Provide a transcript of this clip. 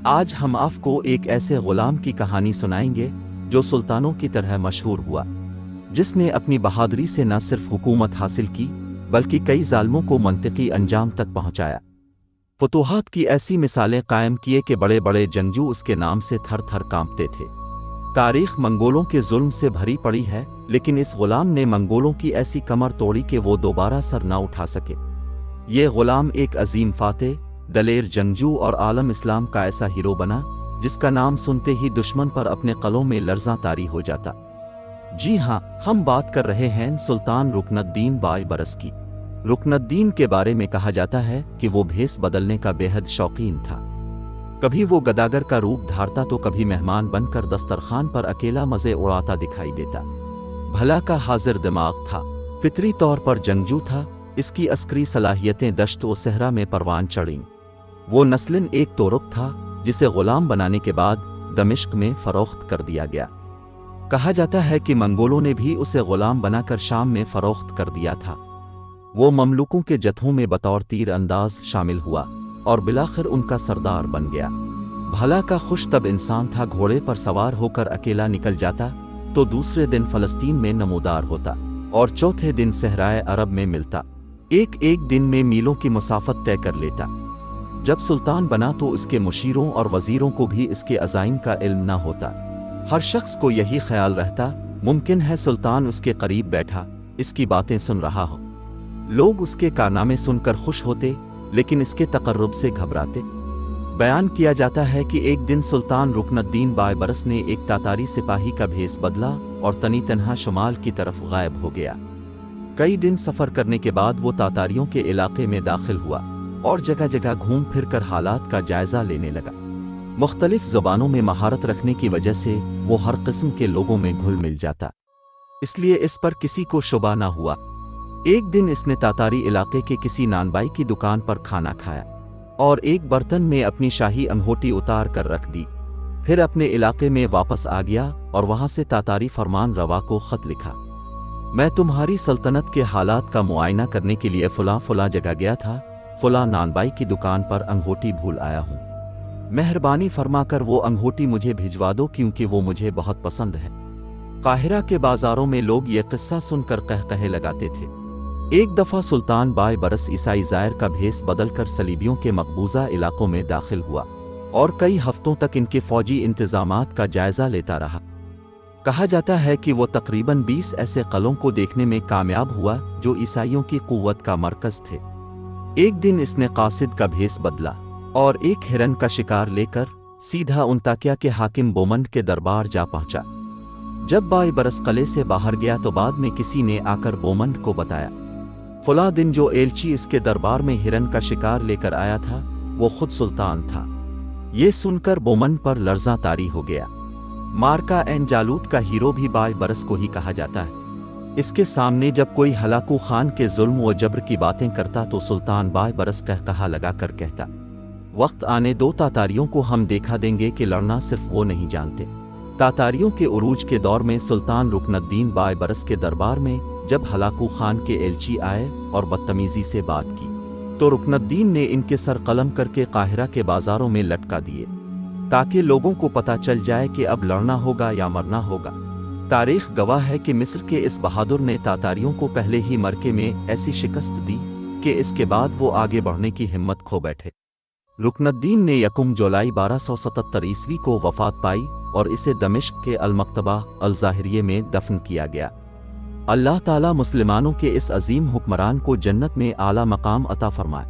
آج ہم آپ کو ایک ایسے غلام کی کہانی سنائیں گے جو سلطانوں کی طرح مشہور ہوا، جس نے اپنی بہادری سے نہ صرف حکومت حاصل کی بلکہ کئی ظالموں کو منطقی انجام تک پہنچایا۔ فتوحات کی ایسی مثالیں قائم کیے کہ بڑے بڑے جنگجو اس کے نام سے تھر تھر کانپتے تھے۔ تاریخ منگولوں کے ظلم سے بھری پڑی ہے، لیکن اس غلام نے منگولوں کی ایسی کمر توڑی کہ وہ دوبارہ سر نہ اٹھا سکے۔ یہ غلام ایک عظیم فاتح، دلیر جنگجو اور عالم اسلام کا ایسا ہیرو بنا جس کا نام سنتے ہی دشمن پر اپنے قلعوں میں لرزاں طاری ہو جاتا۔ جی ہاں، ہم بات کر رہے ہیں سلطان رکن الدین بائے برس کی۔ رکن الدین کے بارے میں کہا جاتا ہے کہ وہ بھیس بدلنے کا بے حد شوقین تھا۔ کبھی وہ گداگر کا روپ دھارتا تو کبھی مہمان بن کر دسترخوان پر اکیلا مزے اڑاتا دکھائی دیتا۔ بھلا کا حاضر دماغ تھا، فطری طور پر جنگجو تھا، اس کی عسکری صلاحیتیں دشت و صحرا میں پروان چڑھیں۔ وہ نسلاً ایک تورک تھا جسے غلام بنانے کے بعد دمشق میں فروخت کر دیا گیا۔ کہا جاتا ہے کہ منگولوں نے بھی اسے غلام بنا کر شام میں فروخت کر دیا تھا۔ وہ مملوکوں کے جتھوں میں بطور تیر انداز شامل ہوا اور بالآخر ان کا سردار بن گیا۔ بھلا کا خوش طب انسان تھا، گھوڑے پر سوار ہو کر اکیلا نکل جاتا تو دوسرے دن فلسطین میں نمودار ہوتا اور چوتھے دن صحرائے عرب میں ملتا۔ ایک دن میں میلوں کی مسافت طے کر لیتا۔ جب سلطان بنا تو اس کے مشیروں اور وزیروں کو بھی اس کے عزائم کا علم نہ ہوتا۔ ہر شخص کو یہی خیال رہتا ممکن ہے سلطان اس کے قریب بیٹھا اس کی باتیں سن رہا ہو۔ لوگ اس کے کارنامے سن کر خوش ہوتے لیکن اس کے تقرب سے گھبراتے۔ بیان کیا جاتا ہے کہ ایک دن سلطان رکن الدین بائے برس نے ایک تاتاری سپاہی کا بھیس بدلا اور تنی تنہا شمال کی طرف غائب ہو گیا۔ کئی دن سفر کرنے کے بعد وہ تاتاریوں کے علاقے میں داخل ہوا اور جگہ جگہ گھوم پھر کر حالات کا جائزہ لینے لگا۔ مختلف زبانوں میں مہارت رکھنے کی وجہ سے وہ ہر قسم کے لوگوں میں گھل مل جاتا، اس لیے اس پر کسی کو شبہ نہ ہوا۔ ایک دن اس نے تاتاری علاقے کے کسی نانبائی کی دکان پر کھانا کھایا اور ایک برتن میں اپنی شاہی انگوٹی اتار کر رکھ دی۔ پھر اپنے علاقے میں واپس آ گیا اور وہاں سے تاتاری فرمان روا کو خط لکھا، میں تمہاری سلطنت کے حالات کا معائنہ کرنے کے لیے فلاں جگہ گیا تھا، فلاں نانبائی کی دکان پر انگوٹی بھول آیا ہوں، مہربانی فرما کر وہ انگوٹی مجھے بھجوا دو کیونکہ وہ مجھے بہت پسند ہے۔ قاہرہ کے بازاروں میں لوگ یہ قصہ سن کر قہقہے لگاتے تھے۔ ایک دفعہ سلطان بائے برس عیسائی زائر کا بھیس بدل کر صلیبیوں کے مقبوضہ علاقوں میں داخل ہوا اور کئی ہفتوں تک ان کے فوجی انتظامات کا جائزہ لیتا رہا۔ کہا جاتا ہے کہ وہ تقریباً 20 ایسے قلعوں کو دیکھنے میں کامیاب ہوا جو عیسائیوں کی قوت کا مرکز تھے۔ ایک دن اس نے قاصد کا بھیس بدلا اور ایک ہرن کا شکار لے کر سیدھا انطاکیہ کے حاکم بومنڈ کے دربار جا پہنچا۔ جب بائے برس قلعے سے باہر گیا تو بعد میں کسی نے آ کر بومنڈ کو بتایا، فلاں دن جو ایلچی اس کے دربار میں ہرن کا شکار لے کر آیا تھا وہ خود سلطان تھا۔ یہ سن کر بومنڈ پر لرزاں طاری ہو گیا۔ مارکا این جالوت کا ہیرو بھی بائے برس کو ہی کہا جاتا ہے۔ اس کے سامنے جب کوئی ہلاکو خان کے ظلم و جبر کی باتیں کرتا تو سلطان بائے برس قہقہا لگا کر کہتا، وقت آنے دو تاتاریوں کو ہم دیکھا دیں گے کہ لڑنا صرف وہ نہیں جانتے۔ تاتاریوں کے عروج کے دور میں سلطان رکن الدین بائے برس کے دربار میں جب ہلاکو خان کے ایلچی آئے اور بدتمیزی سے بات کی تو رکن الدین نے ان کے سر قلم کر کے قاہرہ کے بازاروں میں لٹکا دیے تاکہ لوگوں کو پتہ چل جائے کہ اب لڑنا ہوگا یا مرنا ہوگا۔ تاریخ گواہ ہے کہ مصر کے اس بہادر نے تاتاریوں کو پہلے ہی مرکے میں ایسی شکست دی کہ اس کے بعد وہ آگے بڑھنے کی ہمت کھو بیٹھے۔ رکن الدین نے 1 جولائی 1277 عیسوی کو وفات پائی اور اسے دمشق کے المکتبہ الظاہریہ میں دفن کیا گیا۔ اللہ تعالیٰ مسلمانوں کے اس عظیم حکمران کو جنت میں اعلیٰ مقام عطا فرمائے۔